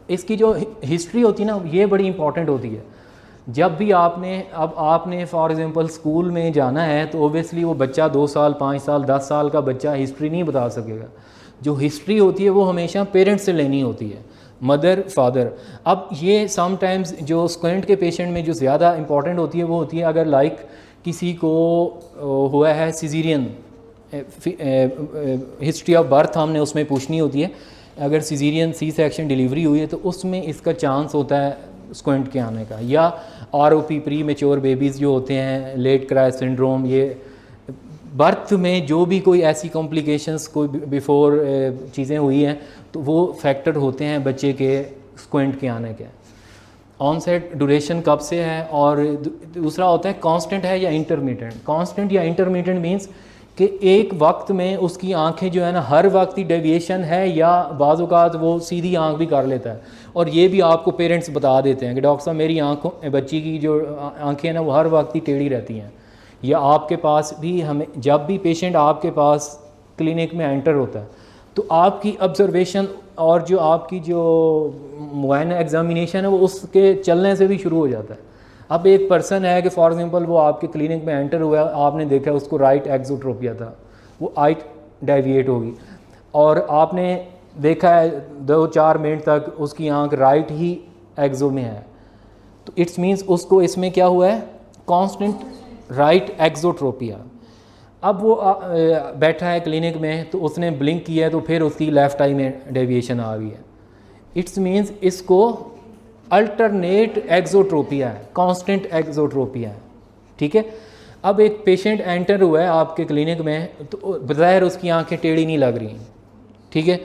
इसकी जो हिस्ट्री होती है ना, ये बड़ी इंपॉर्टेंट होती है। जब भी आपने फॉर एग्ज़ाम्पल स्कूल में जाना है तो ओबियसली वो बच्चा 2 साल 5 साल 10 साल का बच्चा हिस्ट्री नहीं बता सकेगा। जो हिस्ट्री होती है वो हमेशा पेरेंट्स से लेनी होती है, मदर फादर। अब ये समटाइम्स जो स्क्वेंट के पेशेंट में जो ज़्यादा इंपॉर्टेंट होती है वो होती है अगर लाइक किसी को हुआ है सिजेरियन, हिस्ट्री ऑफ बर्थ हमने उसमें पूछनी होती है। अगर सिजेरियन सी सेक्शन डिलीवरी हुई है तो उसमें इसका चांस होता है स्क्वेंट के आने का। या आरओपी प्री मेच्योर बेबीज़ जो होते हैं, लेट क्राई सिंड्रोम, ये बर्थ में जो भी कोई ऐसी कॉम्प्लिकेशंस कोई बिफोर चीज़ें हुई हैं तो वो फैक्टर होते हैं बच्चे के स्क्वेंट के आने के। ऑनसेट ड्यूरेशन कब से है, और दूसरा होता है कांस्टेंट है या इंटरमिटेंट। कांस्टेंट या इंटरमिटेंट मींस कि एक वक्त में उसकी आंखें जो है ना हर वक्त ही डेविएशन है, या बाज़ औक़ात वो सीधी आंख भी कर लेता है। और ये भी आपको पेरेंट्स बता देते हैं कि डॉक्टर साहब मेरी आंखों बच्ची की जो आंखें हैं ना वो हर वक्त ही टेढ़ी रहती हैं। या आपके पास भी हमें जब भी पेशेंट आपके पास क्लिनिक में एंटर होता है तो आपकी ऑब्जर्वेशन और जो आपकी जो मुआयना एग्जामिनेशन है वो उसके चलने से भी शुरू हो जाता है। अब एक पर्सन है कि फॉर एग्जांपल वो आपके क्लिनिक में एंटर हुआ, आपने देखा उसको राइट एक्सोट्रोपिया था, वो आइट डेविएट होगी, और आपने देखा है 2-4 मिनट तक उसकी आंख राइट ही एक्सो में है, तो इट्स मीन्स उसको इसमें क्या हुआ है, कांस्टेंट राइट एक्सोट्रोपिया। अब वो बैठा है क्लिनिक में तो उसने ब्लिंक किया है तो फिर उसकी लेफ़्ट आई में डेविएशन आ गई है। इट्स मीन्स इसको अल्टरनेट एक्सोट्रोपिया है, कांस्टेंट एक्सोट्रोपिया है। ठीक है। अब एक पेशेंट एंटर हुआ है आपके क्लिनिक में तो बज़ाहिर उसकी आंखें टेढ़ी नहीं लग रही। ठीक है।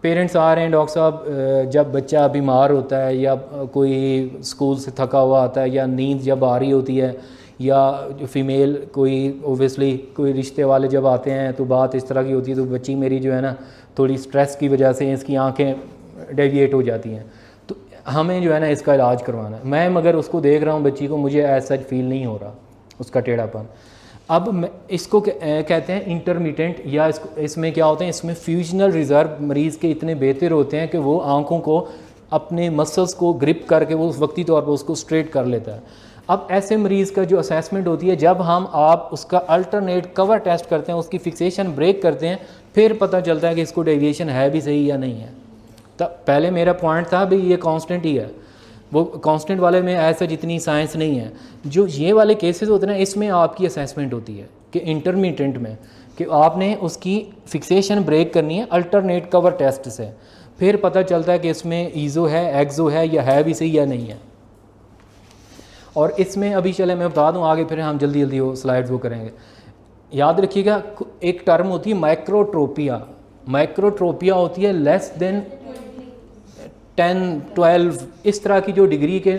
पेरेंट्स आ रहे हैं, डॉक्टर साहब जब बच्चा बीमार होता है या कोई स्कूल से थका हुआ आता है या नींद जब आ रही होती है या जो फीमेल कोई ओबियसली कोई रिश्ते वाले जब आते हैं तो बात इस तरह की होती है, तो बच्ची मेरी जो है ना थोड़ी स्ट्रेस की वजह से इसकी आंखें डेविएट हो जाती हैं, तो हमें जो है ना इसका इलाज करवाना है। मैं मगर उसको देख रहा हूँ बच्ची को, मुझे ऐसा फील नहीं हो रहा उसका टेढ़ापन। अब इसको कहते हैं इंटरमिटेंट, या इसमें क्या होते हैं, इसमें फ्यूजनल रिज़र्व मरीज़ के इतने बेहतर होते हैं कि वो आंखों को अपने मसल्स को ग्रिप करके वो वक्ती तौर पर उसको स्ट्रेट कर लेता है। अब ऐसे मरीज़ का जो असेसमेंट होती है, जब आप उसका अल्टरनेट कवर टेस्ट करते हैं, उसकी फिक्सेशन ब्रेक करते हैं, फिर पता चलता है कि इसको डेविएशन है भी सही या नहीं है। तब पहले मेरा पॉइंट था भाई ये कांस्टेंट ही है, वो कांस्टेंट वाले में ऐसा जितनी साइंस नहीं है। जो ये वाले केसेस होते हैं ना, इसमें आपकी असेसमेंट होती है कि इंटरमीडिएट में कि आपने उसकी फिक्सेशन ब्रेक करनी है अल्टरनेट कवर टेस्ट से, फिर पता चलता है कि इसमें ईज़ो है, एक्सो है, या है भी सही या नहीं है। और इसमें अभी चले मैं बता दूं आगे, फिर हम जल्दी जल्दी वो स्लाइड्स वो करेंगे। याद रखिएगा एक टर्म होती है माइक्रोट्रोपिया। माइक्रोट्रोपिया होती है लेस देन 10-12 इस तरह की जो डिग्री के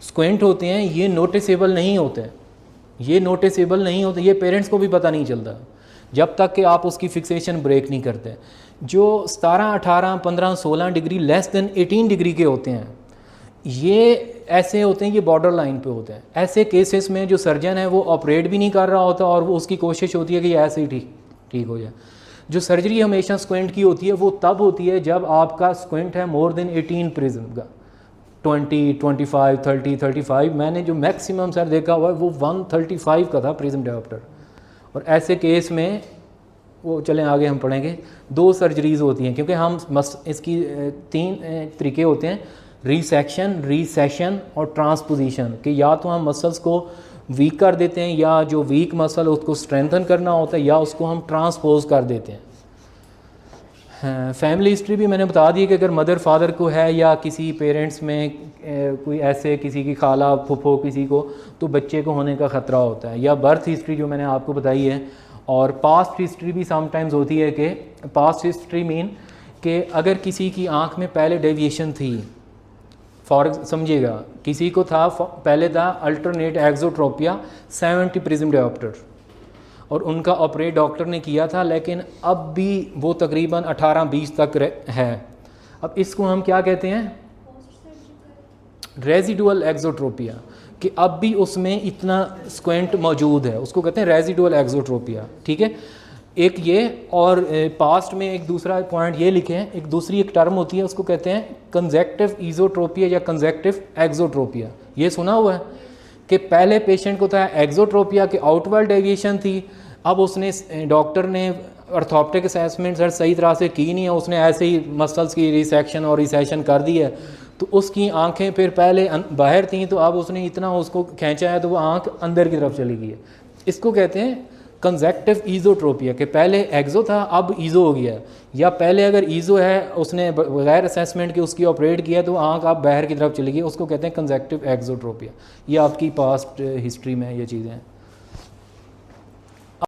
स्क्वेंट होते हैं, ये नोटिसेबल नहीं होते, ये नोटिसेबल नहीं होते, ये पेरेंट्स को भी पता नहीं चलता जब तक कि आप उसकी फिक्सेशन ब्रेक नहीं करते। जो 17, 18, 15, 16 डिग्री लेस देन 18 डिग्री के होते हैं, ये ऐसे होते हैं, ये बॉर्डर लाइन पे होते हैं। ऐसे केसेस में जो सर्जन है वो ऑपरेट भी नहीं कर रहा होता और वो उसकी कोशिश होती है कि ऐसे ही ठीक हो जाए। जो सर्जरी हमेशा स्क्वेंट की होती है वो तब होती है जब आपका स्क्वेंट है मोर देन 18 प्रिज्म का, 20, 25, 30, 35। मैंने जो मैक्सिमम सर देखा हुआ है वो 135 का था प्रिज्म डायोप्टर। और ऐसे केस में वो चलें आगे हम पढ़ेंगे, 2 सर्जरीज होती हैं, क्योंकि हम इसकी 3 तरीके होते हैं, रिसेक्शन, रिसेशन और ट्रांसपोजिशन, कि या तो हम मसल्स को वीक कर देते हैं, या जो वीक मसल उसको स्ट्रेंथन करना होता है, या उसको हम ट्रांसपोज कर देते हैं। फैमिली हिस्ट्री भी मैंने बता दी कि अगर मदर फादर को है या किसी पेरेंट्स में कोई ऐसे किसी की खाला फुफो किसी को, तो बच्चे को होने का ख़तरा होता है। या बर्थ हिस्ट्री जो मैंने आपको बताई है, और पास्ट हिस्ट्री भी समटाइम्स होती है कि पास्ट हिस्ट्री मीन कि अगर किसी की आँख में पहले डेविएशन थी, फॉर समझिएगा किसी को था पहले था अल्टरनेट एक्सोट्रोपिया 70 प्रिज्म डायोप्टर, और उनका ऑपरेट डॉक्टर ने किया था, लेकिन अब भी वो तकरीबन 18-20 तक है। अब इसको हम क्या कहते हैं, रेजिडुअल एक्सोट्रोपिया, कि अब भी उसमें इतना स्क्वेंट मौजूद है, उसको कहते हैं रेजिडुअल एक्सोट्रोपिया। ठीक है। एक ये, और पास्ट में एक दूसरा पॉइंट ये लिखे हैं, एक दूसरी एक टर्म होती है उसको कहते हैं कंजेक्टिव ईजोट्रोपिया या कंजेक्टिव एक्सोट्रोपिया। ये सुना हुआ है कि पहले पेशेंट को था एक्सोट्रोपिया के आउटवर्ड डेविएशन थी, अब उसने डॉक्टर ने ऑर्थोप्टिक असेसमेंट सर सही तरह से की नहीं है, उसने ऐसे ही मसल्स की रिसेक्शन और रिसेशन कर दी है, तो उसकी आंखें फिर पहले बाहर थी तो अब उसने इतना उसको खींचा है तो वो आंख अंदर की तरफ चली गई है। इसको कहते हैं कंजेक्टिव ईजोट्रोपिया कि पहले एक्सो था अब ईजो हो गया, या पहले अगर ईजो है उसने बगैर असेसमेंट के उसकी ऑपरेट किया तो आंख आप बाहर की तरफ चली गई, उसको कहते हैं कंजेक्टिव एक्सोट्रोपिया। ये आपकी पास्ट हिस्ट्री में ये चीज़ें हैं।